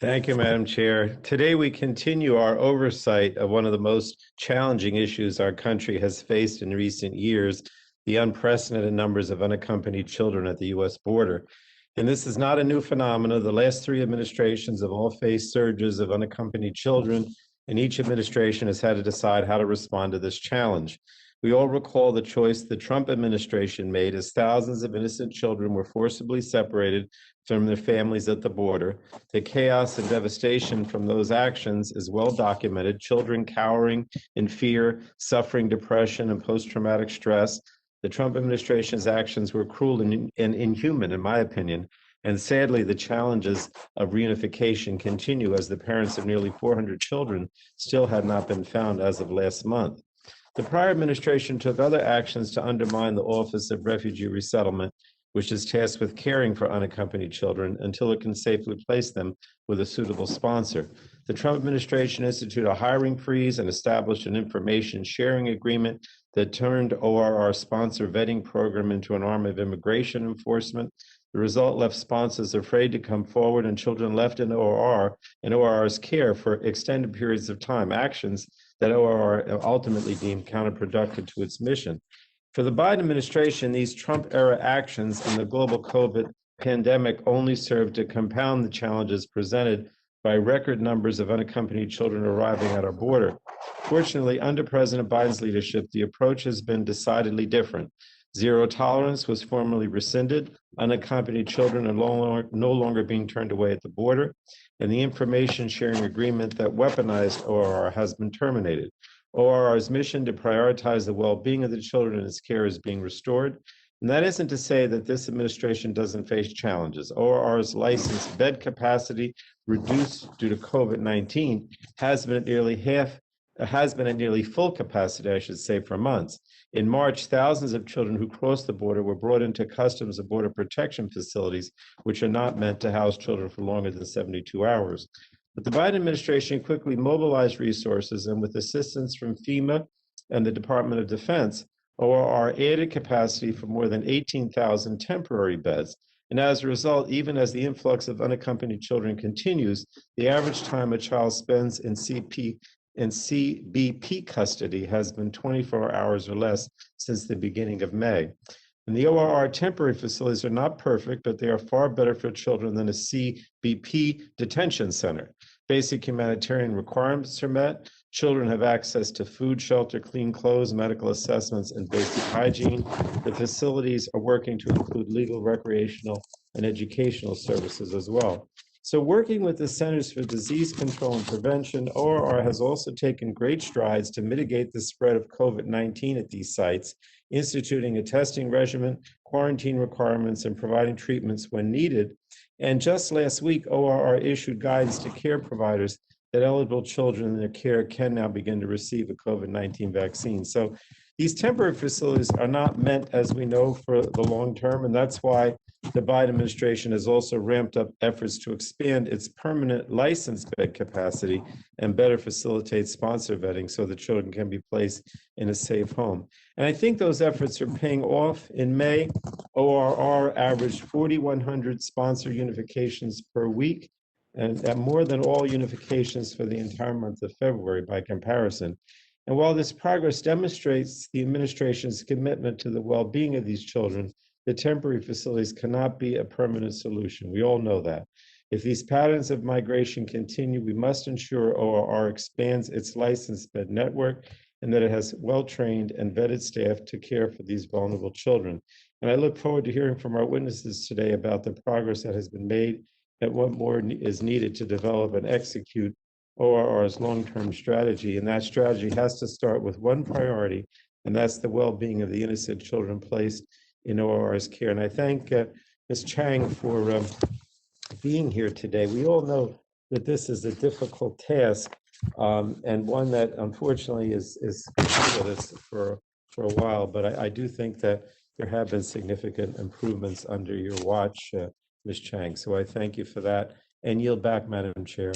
Thank you, Madam Chair. Today, we continue our oversight of one of the most challenging issues our country has faced in recent years, the unprecedented numbers of unaccompanied children at the U.S. border. And this is not a new phenomenon. The last three administrations have all faced surges of unaccompanied children, and each administration has had to decide how to respond to this challenge. We all recall the choice the Trump administration made as thousands of innocent children were forcibly separated from their families at the border. The chaos and devastation from those actions is well documented. Children cowering in fear, suffering depression and post-traumatic stress. The Trump administration's actions were cruel and inhuman, in my opinion. And sadly, the challenges of reunification continue as the parents of nearly 400 children still had not been found as of last month. The prior administration took other actions to undermine the Office of Refugee Resettlement, which is tasked with caring for unaccompanied children until it can safely place them with a suitable sponsor. The Trump administration instituted a hiring freeze and established an information sharing agreement that turned ORR sponsor vetting program into an arm of immigration enforcement. The result left sponsors afraid to come forward and children left in ORR and ORR's care for extended periods of time, actions that ORR ultimately deemed counterproductive to its mission. For the Biden administration, these Trump-era actions in the global COVID pandemic only served to compound the challenges presented by record numbers of unaccompanied children arriving at our border. Fortunately, under President Biden's leadership, the approach has been decidedly different. Zero tolerance was formally rescinded. Unaccompanied children are no longer being turned away at the border, and the information sharing agreement that weaponized ORR has been terminated. ORR's mission to prioritize the well-being of the children in its care is being restored. And that isn't to say that this administration doesn't face challenges. ORR's licensed bed capacity reduced due to COVID-19 has been at nearly full capacity, I should say, for months. In March, thousands of children who crossed the border were brought into Customs and Border Protection facilities, which are not meant to house children for longer than 72 hours. But the Biden administration quickly mobilized resources, and with assistance from FEMA and the Department of Defense, ORR added capacity for more than 18,000 temporary beds. And as a result, even as the influx of unaccompanied children continues, the average time a child spends in CBP custody has been 24 hours or less since the beginning of May. And the ORR temporary facilities are not perfect, but they are far better for children than a CBP detention center. Basic humanitarian requirements are met. Children have access to food, shelter, clean clothes, medical assessments, and basic hygiene. The facilities are working to include legal, recreational, and educational services as well. So working with the Centers for Disease Control and Prevention, ORR has also taken great strides to mitigate the spread of COVID-19 at these sites, instituting a testing regimen, quarantine requirements, and providing treatments when needed. And just last week, ORR issued guidance to care providers that eligible children in their care can now begin to receive a COVID-19 vaccine. So these temporary facilities are not meant, as we know, for the long term, and that's why the Biden administration has also ramped up efforts to expand its permanent licensed bed capacity and better facilitate sponsor vetting so that children can be placed in a safe home. And I think those efforts are paying off. In May, ORR averaged 4,100 sponsor unifications per week, and at more than all unifications for the entire month of February by comparison. And while this progress demonstrates the administration's commitment to the well-being of these children, the temporary facilities cannot be a permanent solution. We all know that. If these patterns of migration continue, we must ensure ORR expands its licensed bed network and that it has well-trained and vetted staff to care for these vulnerable children. And I look forward to hearing from our witnesses today about the progress that has been made and what more is needed to develop and execute ORR's long-term strategy. And that strategy has to start with one priority, and that's the well-being of the innocent children placed in ORR's care. And I thank Ms. Chang for being here today. We all know that this is a difficult task and one that unfortunately is with us for a while, but I do think that there have been significant improvements under your watch, Ms. Chang. So I thank you for that and yield back, Madam Chair.